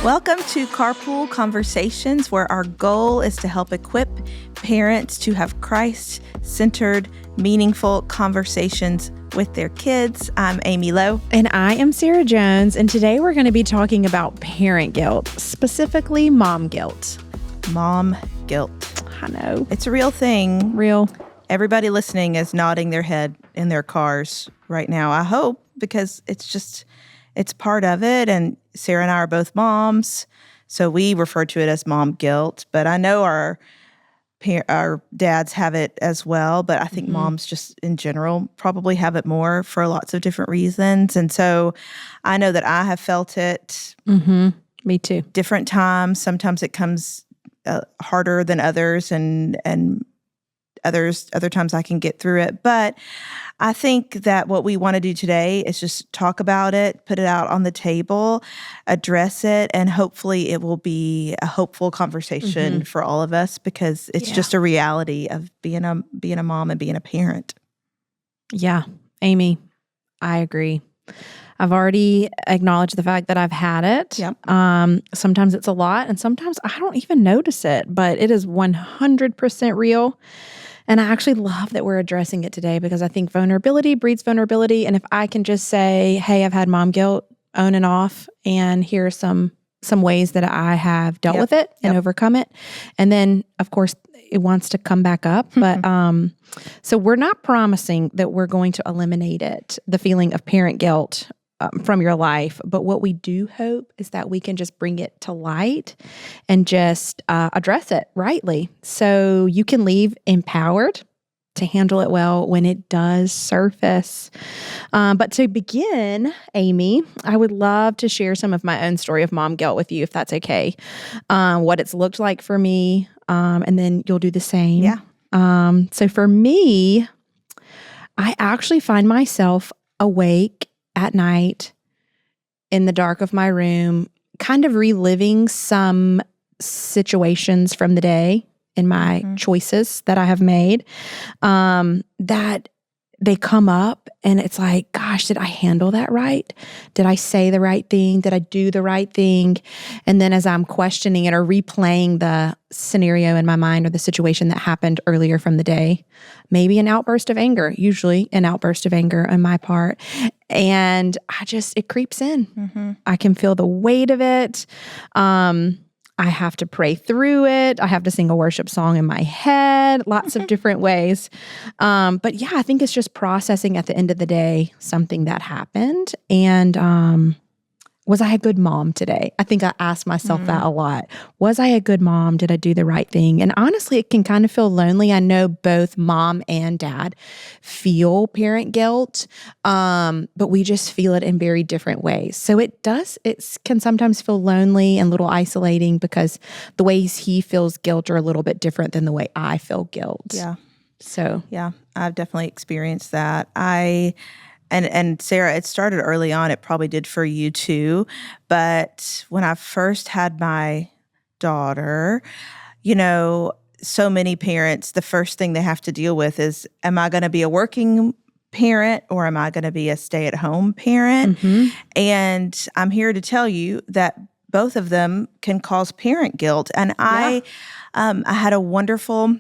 Welcome to Carpool Conversations, where our goal is to help equip parents to have Christ-centered, meaningful conversations with their kids. I'm Amy Lowe. And I am Sara Jones, and today we're going to be talking about parent guilt, specifically mom guilt. Mom guilt. I know. It's a real thing. Real. Everybody listening is nodding their head in their cars right now, I hope, because it's part of it. And Sara and I are both moms, so we refer to it as mom guilt. But I know our dads have it as well. But I think moms just in general probably have it more for lots of different reasons. And so I know that I have felt it. Me too. Different times. Sometimes it comes harder than others, and other times I can get through it. But I think that what we want to do today is just talk about it, put it out on the table, address it, and hopefully it will be a hopeful conversation for all of us, because it's just a reality of being a mom and being a parent. Yeah, Amy, I agree. I've already acknowledged the fact that I've had it. Yep. Sometimes it's a lot, and sometimes I don't even notice it, but it is 100% real. And I actually love that we're addressing it today, because I think vulnerability breeds vulnerability. And if I can just say, hey, I've had mom guilt on and off, and here are some ways that I have dealt with it and overcome it. And then, of course, it wants to come back up. But so we're not promising that we're going to eliminate it, the feeling of parent guilt from your life. But what we do hope is that we can just bring it to light and just address it rightly, so you can leave empowered to handle it well when it does surface. But to begin, Amy, I would love to share some of my own story of mom guilt with you, if that's okay. What it's looked like for me, and then you'll do the same. Yeah. So for me, I actually find myself awake at night in the dark of my room, kind of reliving some situations from the day in my choices that I have made, that they come up, and it's like, gosh, did I handle that right? Did I say the right thing? Did I do the right thing? And then as I'm questioning it or replaying the scenario in my mind or the situation that happened earlier from the day, maybe an outburst of anger, usually an outburst of anger on my part. And it creeps in. I can feel the weight of it. I have to pray through it. I have to sing a worship song in my head, lots of different ways. But yeah, I think it's just processing at the end of the day something that happened. And was I a good mom today? I think I asked myself that a lot. Was I a good mom? Did I do the right thing? And honestly, it can kind of feel lonely. I know both mom and dad feel parent guilt, but we just feel it in very different ways. So it can sometimes feel lonely and a little isolating, because the ways he feels guilt are a little bit different than the way I feel guilt. Yeah. So. Yeah, I've definitely experienced that. And Sara, it started early on. It probably did for you too. But when I first had my daughter, so many parents, the first thing they have to deal with is, am I going to be a working parent, or am I going to be a stay-at-home parent? And I'm here to tell you that both of them can cause parent guilt. And I had a wonderful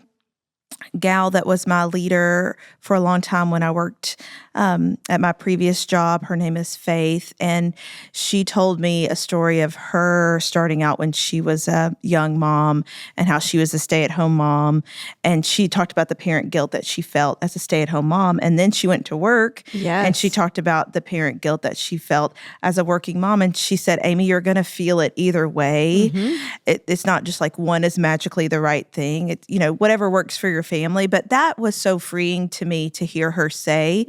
gal that was my leader for a long time when I worked at my previous job. Her name is Faith, and she told me a story of her starting out when she was a young mom and how she was a stay-at-home mom. And she talked about the parent guilt that she felt as a stay-at-home mom. And then she went to work, and she talked about the parent guilt that she felt as a working mom. And she said, Amy, you're going to feel it either way. It's not just like one is magically the right thing. It's, whatever works for your family. But that was so freeing to me to hear her say,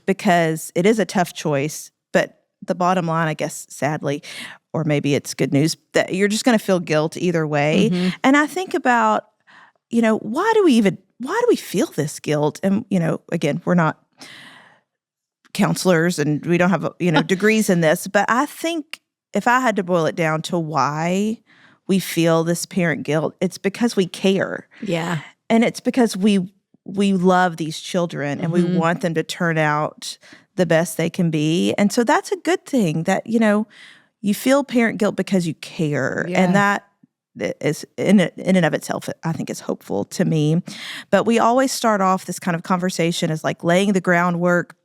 because it is a tough choice. But the bottom line, I guess, sadly, or maybe it's good news, that you're just going to feel guilt either way. And I think about, why do we feel this guilt? And, again, we're not counselors and we don't have, degrees in this. But I think if I had to boil it down to why we feel this parent guilt, it's because we care. Yeah. And it's because we love these children and we want them to turn out the best they can be. And so that's a good thing that, you feel parent guilt because you care. Yeah. And that is in and of itself, I think is hopeful to me. But we always start off this kind of conversation as like laying the groundwork.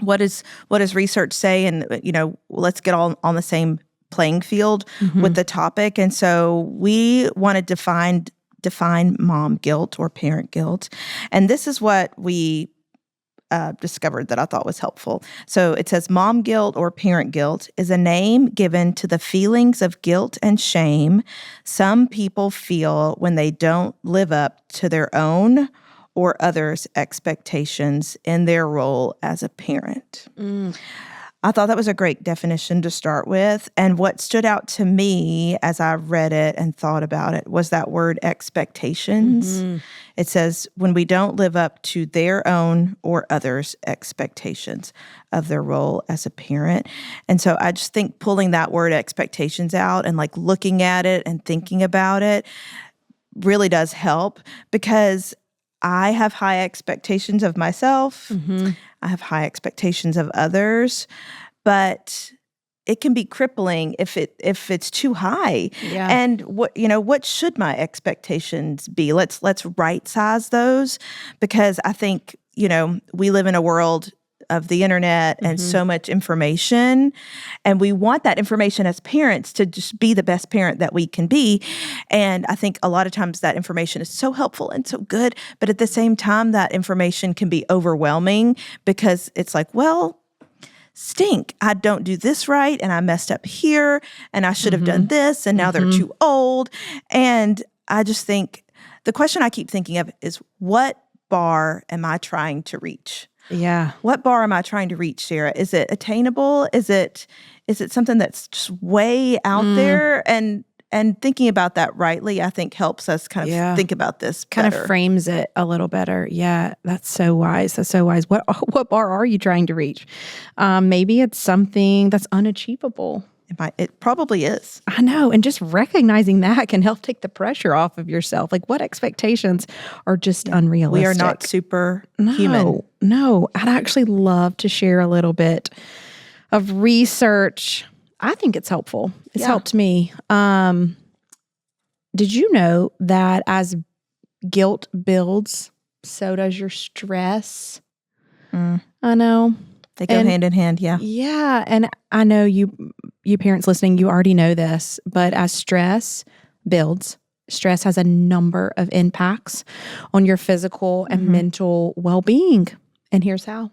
What does research say? And, let's get all on the same playing field with the topic. And so we want to define mom guilt or parent guilt. And this is what we discovered that I thought was helpful. So it says mom guilt or parent guilt is a name given to the feelings of guilt and shame some people feel when they don't live up to their own or others' expectations in their role as a parent. I thought that was a great definition to start with. And what stood out to me as I read it and thought about it was that word expectations. It says, when we don't live up to their own or others' expectations of their role as a parent. And so I just think pulling that word expectations out and like looking at it and thinking about it really does help, because I have high expectations of myself. I have high expectations of others, but it can be crippling if it's too high. Yeah. And what should my expectations be? Let's right size those, because I think, we live in a world of the internet and so much information, and we want that information as parents to just be the best parent that we can be. And I think a lot of times that information is so helpful and so good, but at the same time, that information can be overwhelming, because it's like, well, stink, I don't do this right, and I messed up here, and I should have done this, and now they're too old. And I just think the question I keep thinking of is, what bar am I trying to reach? Yeah. What bar am I trying to reach, Sarah? Is it attainable? Is it something that's just way out there? And thinking about that rightly, I think, helps us kind of think about this kind better. of frames it a little better. Yeah, that's so wise. That's so wise. What bar are you trying to reach? Maybe it's something that's unachievable. It probably is. I know. And just recognizing that can help take the pressure off of yourself. Like, what expectations are just unrealistic? We are not superhuman. No. I'd actually love to share a little bit of research. I think it's helpful. It's helped me. Did you know that as guilt builds, so does your stress? I know. They go hand in hand, yeah. Yeah, and I know you parents listening, you already know this, but as stress builds, stress has a number of impacts on your physical and mental well-being. And here's how.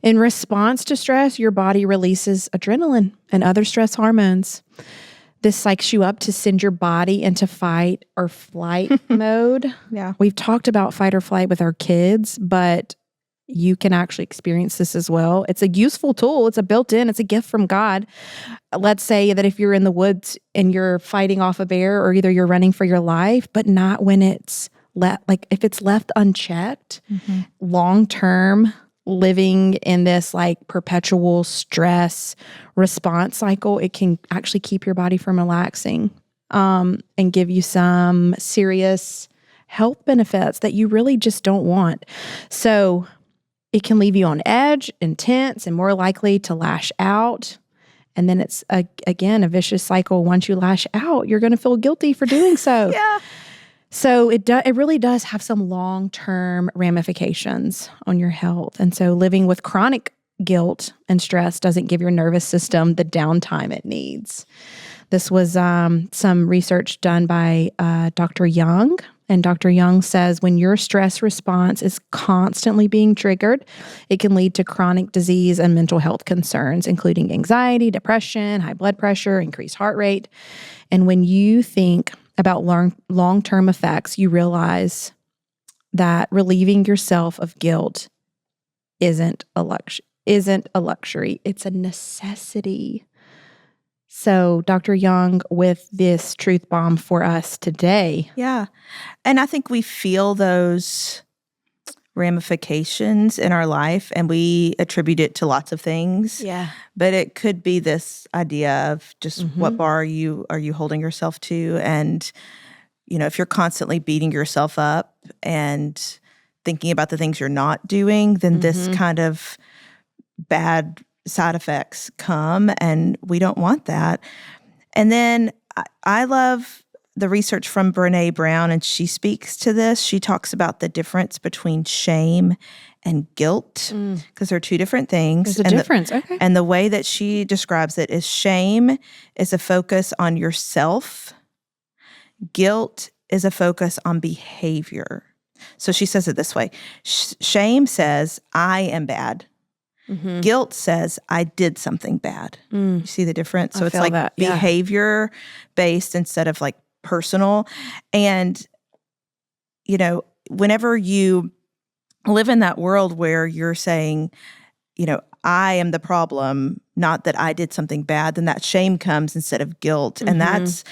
In response to stress, your body releases adrenaline and other stress hormones. This psychs you up to send your body into fight or flight mode. Yeah. We've talked about fight or flight with our kids, but you can actually experience this as well. It's a useful tool. It's a gift from God. Let's say that if you're in the woods and you're fighting off a bear, or either you're running for your life, but not when it's if it's left unchecked, long-term living in this like perpetual stress response cycle, it can actually keep your body from relaxing, and give you some serious health benefits that you really just don't want. So it can leave you on edge, intense, and more likely to lash out. And then it's, again, a vicious cycle. Once you lash out, you're going to feel guilty for doing so. Yeah. So it really does have some long-term ramifications on your health. And so living with chronic guilt and stress doesn't give your nervous system the downtime it needs. This was some research done by Dr. Young. And Dr. Young says when your stress response is constantly being triggered, it can lead to chronic disease and mental health concerns, including anxiety, depression, high blood pressure, increased heart rate. And when you think about long-term effects, you realize that relieving yourself of guilt isn't a luxury. It's a necessity. So Dr. Young with this truth bomb for us today. Yeah. And I think we feel those ramifications in our life, and we attribute it to lots of things. Yeah. But it could be this idea of just what bar are you holding yourself to? And, if you're constantly beating yourself up and thinking about the things you're not doing, then this kind of bad side effects come, and we don't want that. And then I love the research from Brené Brown, and she speaks to this. She talks about the difference between shame and guilt, because they're two different things. There's a difference. Okay. And the way that she describes it is shame is a focus on yourself. Guilt is a focus on behavior. So she says it this way. Shame says, I am bad. Mm-hmm. Guilt says, I did something bad. You see the difference? So it's like behavior based instead of like personal. And, whenever you live in that world where you're saying, I am the problem, not that I did something bad, then that shame comes instead of guilt. And that's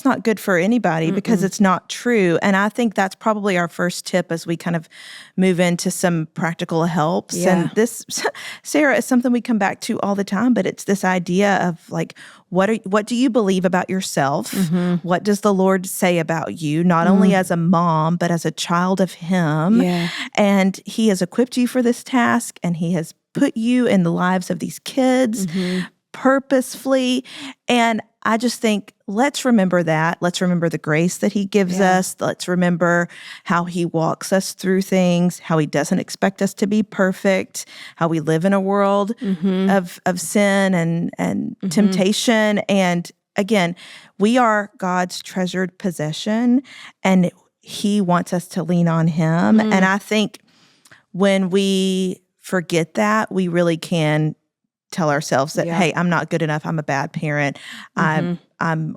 not good for anybody because it's not true. And I think that's probably our first tip as we kind of move into some practical helps. Yeah. And this, Sara, is something we come back to all the time, but it's this idea of like, what do you believe about yourself? What does the Lord say about you, not only as a mom, but as a child of Him? Yeah. And He has equipped you for this task, and He has put you in the lives of these kids purposefully. And I just think, let's remember that. Let's remember the grace that He gives us. Let's remember how He walks us through things, how He doesn't expect us to be perfect, how we live in a world of sin and temptation. And again, we are God's treasured possession, and He wants us to lean on Him. And I think when we forget that, we really can tell ourselves that, hey, I'm not good enough. I'm a bad parent. I'm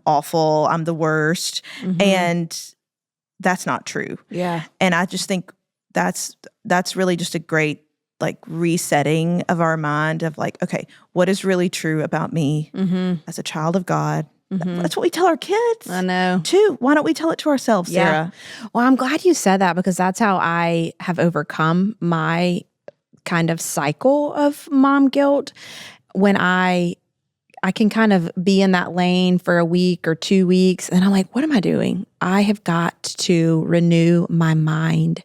awful. I'm the worst. And that's not true. Yeah. And I just think that's really just a great like resetting of our mind of like, okay, what is really true about me as a child of God? That's what we tell our kids. I know. Too. Why don't we tell it to ourselves, Sara? Well, I'm glad you said that, because that's how I have overcome my kind of cycle of mom guilt. When I can kind of be in that lane for a week or 2 weeks, and I'm like, what am I doing? I have got to renew my mind.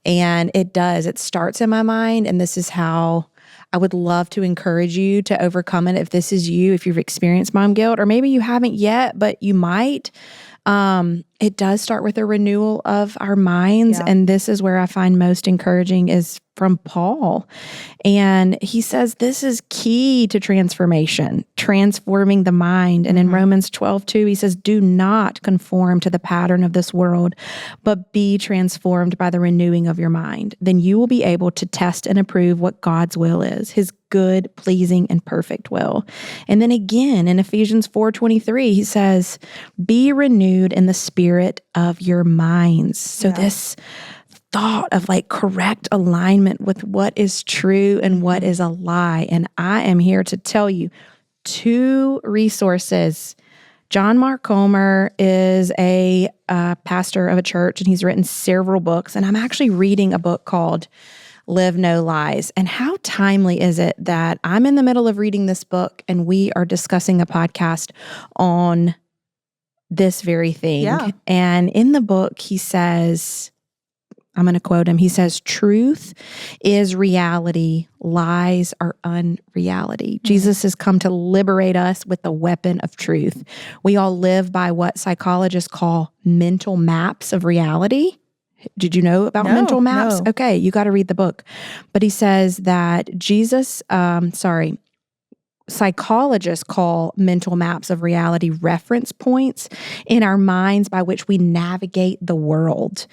And it does. It starts in my mind, and this is how I would love to encourage you to overcome it. If this is you, if you've experienced mom guilt, or maybe you haven't yet, but you might, it does start with a renewal of our minds. And this is where I find most encouraging is from Paul. And he says this is key to transformation, transforming the mind. And in Romans 12:2, he says, do not conform to the pattern of this world, but be transformed by the renewing of your mind. Then you will be able to test and approve what God's will is, His good, pleasing, and perfect will. And then again, in Ephesians 4:23, he says, be renewed in the spirit of your minds. So this thought of like correct alignment with what is true and what is a lie. And I am here to tell you 2 resources. John Mark Comer is a pastor of a church, and he's written several books. And I'm actually reading a book called Live No Lies. And how timely is it that I'm in the middle of reading this book and we are discussing a podcast on this very thing. Yeah. And in the book, he says, I'm going to quote him. He says, truth is reality. Lies are unreality. Jesus has come to liberate us with the weapon of truth. We all live by what psychologists call mental maps of reality. Did you know about mental maps? No. Okay, you got to read the book. But he says that psychologists call mental maps of reality reference points in our minds by which we navigate the world.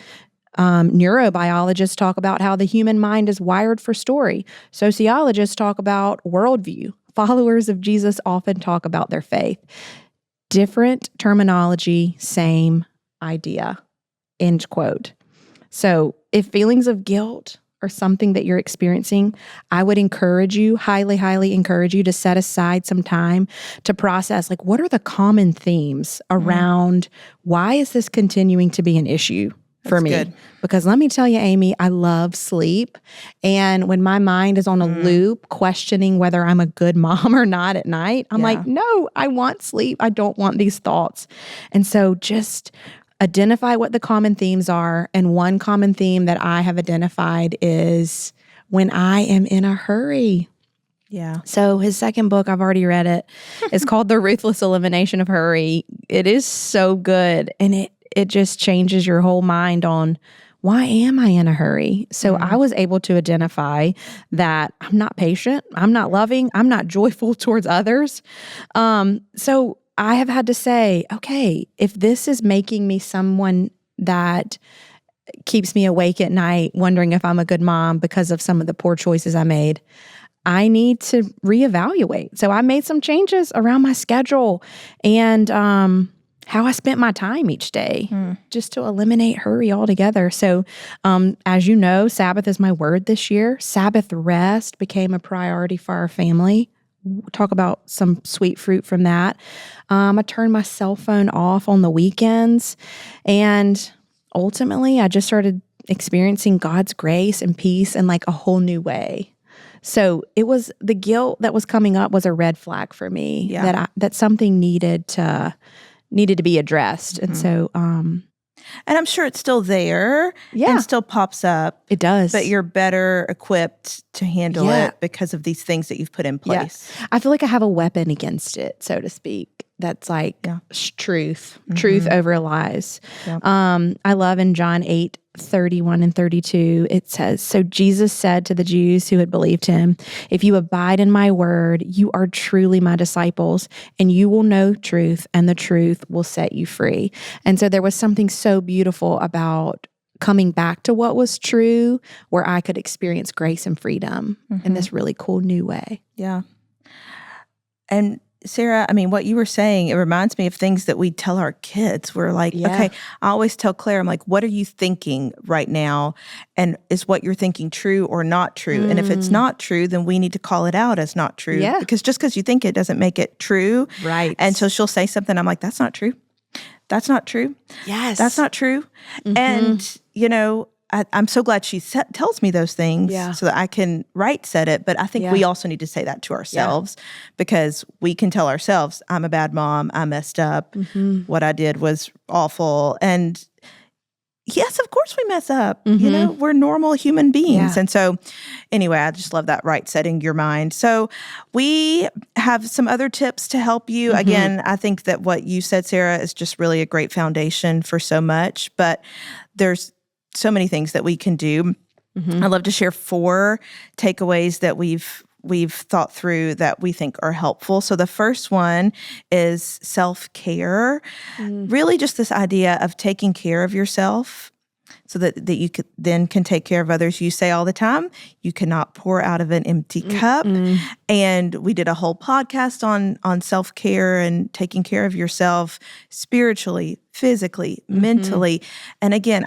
Neurobiologists talk about how the human mind is wired for story. Sociologists talk about worldview. Followers of Jesus often talk about their faith. Different terminology, same idea. End quote. So if feelings of guilt are something that you're experiencing, I would encourage you, highly, highly encourage you to set aside some time to process, like, what are the common themes around why is this continuing to be an issue for me? Good. Because let me tell you, Amy, I love sleep. And when my mind is on a loop questioning whether I'm a good mom or not at night, I'm like, no, I want sleep. I don't want these thoughts. And so just identify what the common themes are. And one common theme that I have identified is when I am in a hurry. Yeah. So his second book, I've already read it. It's called The Ruthless Elimination of Hurry. It is so good. And it just changes your whole mind on, why am I in a hurry? So I was able to identify that I'm not patient, I'm not loving, I'm not joyful towards others. So I have had to say, okay, if this is making me someone that keeps me awake at night, wondering if I'm a good mom because of some of the poor choices I made, I need to reevaluate. So I made some changes around my schedule and how I spent my time each day just to eliminate hurry altogether. So as you know, Sabbath is my word this year. Sabbath rest became a priority for our family. We'll talk about some sweet fruit from that. I turned my cell phone off on the weekends. And ultimately, I just started experiencing God's grace and peace in like a whole new way. So it was the guilt that was coming up was a red flag for me that something needed to be addressed. And so, and I'm sure it's still there and still pops up. It does. But you're better equipped to handle it because of these things that you've put in place. Yeah. I feel like I have a weapon against it, so to speak. That's like truth over lies. Yeah. I love in John 8:31 and 32, it says, "So Jesus said to the Jews who had believed him, 'If you abide in my word, you are truly my disciples, and you will know truth, and the truth will set you free.'" And so there was something so beautiful about coming back to what was true, where I could experience grace and freedom in this really cool new way. Yeah. And Sara, I mean, what you were saying, it reminds me of things that we tell our kids. We're like, okay, I always tell Claire, I'm like, what are you thinking right now? And is what you're thinking true or not true? And if it's not true, then we need to call it out as not true. Yeah. Because just because you think it doesn't make it true. Right. And so she'll say something, I'm like, that's not true. That's not true. Yes. That's not true. And, you know, I'm so glad she tells me those things so that I can set it. But I think we also need to say that to ourselves because we can tell ourselves, I'm a bad mom. I messed up. What I did was awful. And yes, of course we mess up. You know, we're normal human beings. And so anyway, I just love that setting your mind. So we have some other tips to help you. Again, I think that what you said, Sara, is just really a great foundation for so much. But there's so many things that we can do. I'd love to share 4 takeaways that we've thought through that we think are helpful. So the first one is self-care. Really just this idea of taking care of yourself so that you can take care of others. You say all the time, you cannot pour out of an empty cup. And we did a whole podcast on self-care and taking care of yourself spiritually, physically, mentally. And again,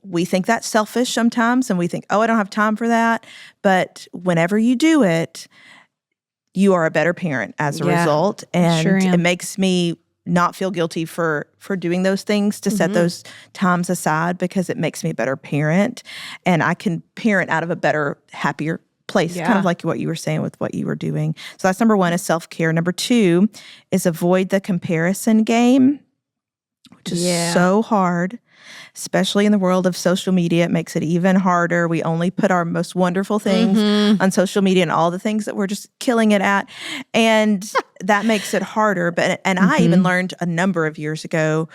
we think that's selfish sometimes, and we think, oh, I don't have time for that. But whenever you do it, you are a better parent as a result. And it makes me not feel guilty for doing those things, to set those times aside, because it makes me a better parent. And I can parent out of a better, happier place, kind of like what you were saying with what you were doing. So that's number 1 is self-care. Number 2 is avoid the comparison game, which is so hard, especially in the world of social media. It makes it even harder. We only put our most wonderful things on social media and all the things that we're just killing it at. And that makes it harder. But I even learned a number of years ago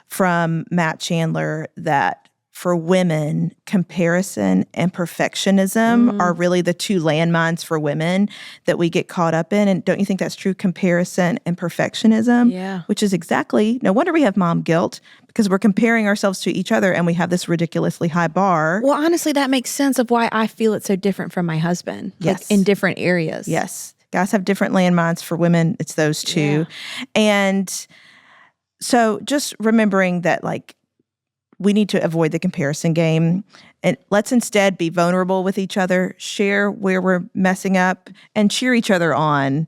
from Matt Chandler that for women, comparison and perfectionism are really the 2 landmines for women that we get caught up in. And don't you think that's true? Comparison and perfectionism, which is no wonder we have mom guilt, because we're comparing ourselves to each other and we have this ridiculously high bar. Well, honestly, that makes sense of why I feel it so different from my husband, like in different areas. Yes. Guys have different landmines. For women, it's those 2. And so just remembering that, like, we need to avoid the comparison game, and let's instead be vulnerable with each other, share where we're messing up, and cheer each other on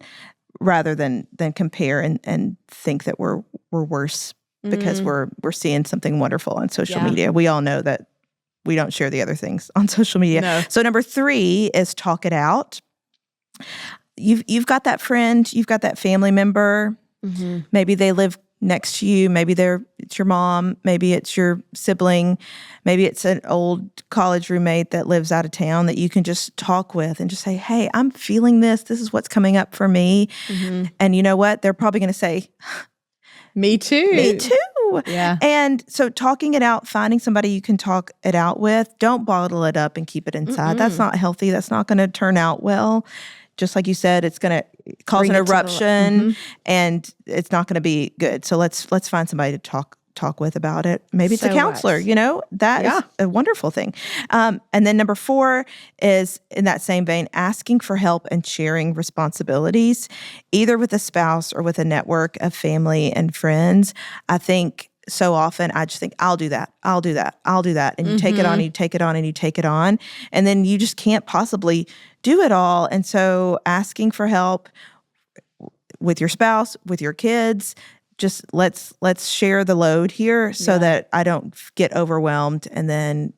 rather than compare and think that we're worse because we're seeing something wonderful on social media. We all know that we don't share the other things on social media. No. So number 3 is talk it out. You've got that friend, you've got that family member. Maybe they live next to you. Maybe it's your mom. Maybe it's your sibling. Maybe it's an old college roommate that lives out of town that you can just talk with and just say, hey, I'm feeling this. This is what's coming up for me. Mm-hmm. And you know what? They're probably going to say, me too. Me too. Yeah. And so talking it out, finding somebody you can talk it out with, don't bottle it up and keep it inside. That's not healthy. That's not going to turn out well. Just like you said, it's going to cause an eruption and it's not going to be good. So let's find somebody to talk with about it. Maybe it's a counselor, that is a wonderful thing. And then number 4 is in that same vein, asking for help and sharing responsibilities, either with a spouse or with a network of family and friends. I think so often I just think, I'll do that. And you take it on, and you take it on, and you take it on. And then you just can't possibly do it all. And so asking for help with your spouse, with your kids, just let's share the load here so that I don't get overwhelmed and then,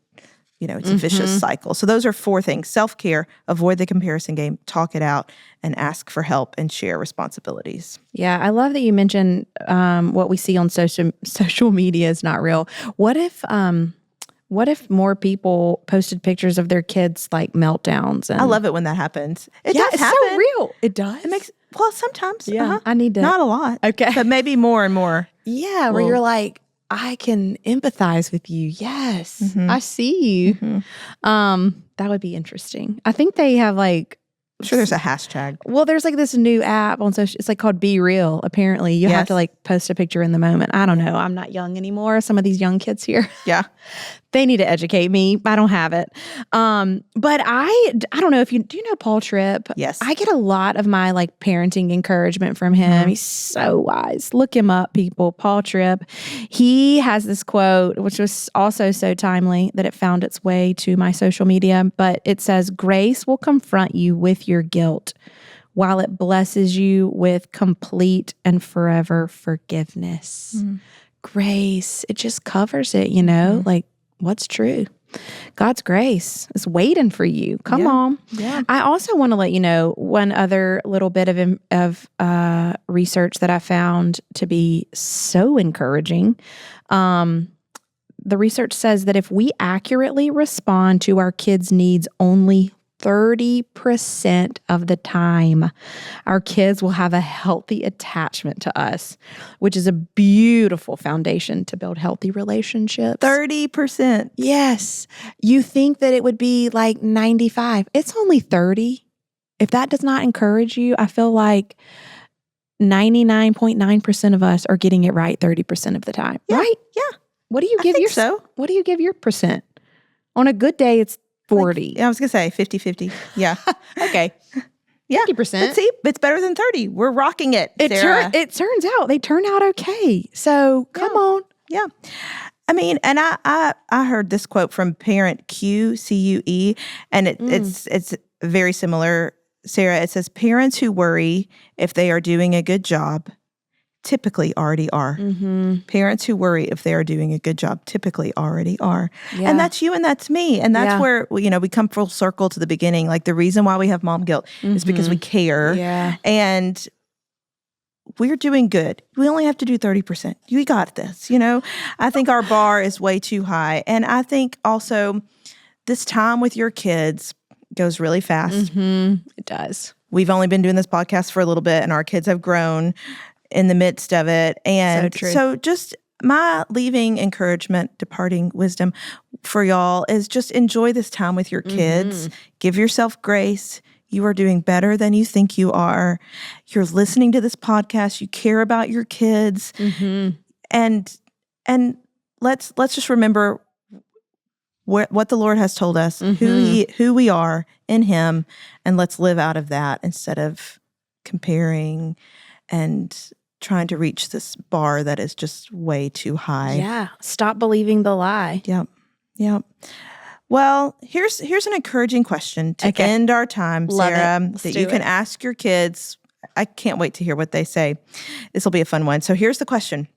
it's a vicious cycle. So those are 4 things: self-care, avoid the comparison game, talk it out, and ask for help and share responsibilities. Yeah, I love that you mentioned what we see on social media is not real. What if more people posted pictures of their kids like meltdowns? And I love it when that happens. It does it's happen. So real. It does. It makes sometimes. Yeah, I need to. Not a lot. Okay, but maybe more and more. Yeah, where you're like, I can empathize with you. Yes, I see you. That would be interesting. I think they have like. I'm sure there's a hashtag. Well, there's like this new app on social. It's like called Be Real. Apparently, you have to like post a picture in the moment. I don't know. I'm not young anymore. Some of these young kids here. Yeah. They need to educate me. I don't have it. But I don't know if do you know Paul Tripp? Yes. I get a lot of my like parenting encouragement from him. He's so wise. Look him up, people. Paul Tripp. He has this quote, which was also so timely that it found its way to my social media. But it says, grace will confront you with your guilt while it blesses you with complete and forever forgiveness. Grace, it just covers it, like what's true. God's grace is waiting for you. Come on. Yeah. I also want to let you know one other little bit of research that I found to be so encouraging. The research says that if we accurately respond to our kids' needs only 30% of the time, our kids will have a healthy attachment to us, which is a beautiful foundation to build healthy relationships. 30%. Yes. You think that it would be like 95. It's only 30. If that does not encourage you, I feel like 99.9% of us are getting it right 30% of the time. Yeah. Right? Yeah. What do you give What do you give your percent? On a good day, it's 40. I was going to say 50-50. Yeah. Okay. Yeah. 50%. But see, it's better than 30. We're rocking it, Sarah. It turns out they turn out okay. So come on. Yeah. I mean, and I heard this quote from parent Q, C-U-E, and it's very similar, Sarah. It says, parents who worry if they are doing a good job typically already are. Parents who worry if they are doing a good job typically already are. Yeah. And that's you and that's me. And that's where, we come full circle to the beginning. Like the reason why we have mom guilt is because we care. Yeah. And we're doing good. We only have to do 30%. You got this, I think our bar is way too high. And I think also this time with your kids goes really fast. It does. We've only been doing this podcast for a little bit and our kids have grown in the midst of it. And so just my leaving encouragement, departing wisdom for y'all is just enjoy this time with your kids. Give yourself grace. You are doing better than you think you are. You're listening to this podcast. You care about your kids. And let's just remember what the Lord has told us, who we are in Him, and let's live out of that instead of comparing and trying to reach this bar that is just way too high. Yeah. Stop believing the lie. Yep. Well, here's an encouraging question to end our time, Sarah, that you can ask your kids. I can't wait to hear what they say. This will be a fun one. So here's the question.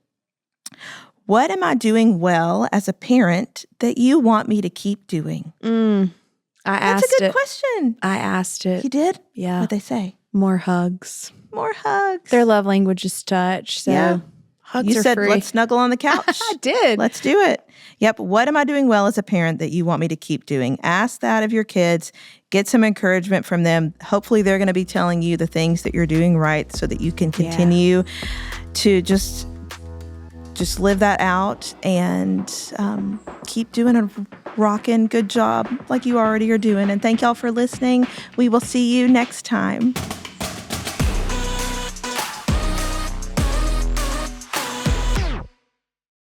What am I doing well as a parent that you want me to keep doing? That's a good question. I asked it. You did? Yeah. What'd they say? More hugs. More hugs. Their love language is touch. So Hugs You are said, free. let's snuggle on the couch. I did. Let's do it. Yep. What am I doing well as a parent that you want me to keep doing? Ask that of your kids. Get some encouragement from them. Hopefully, they're going to be telling you the things that you're doing right so that you can continue to just live that out and keep doing a rockin' good job like you already are doing. And thank y'all for listening. We will see you next time.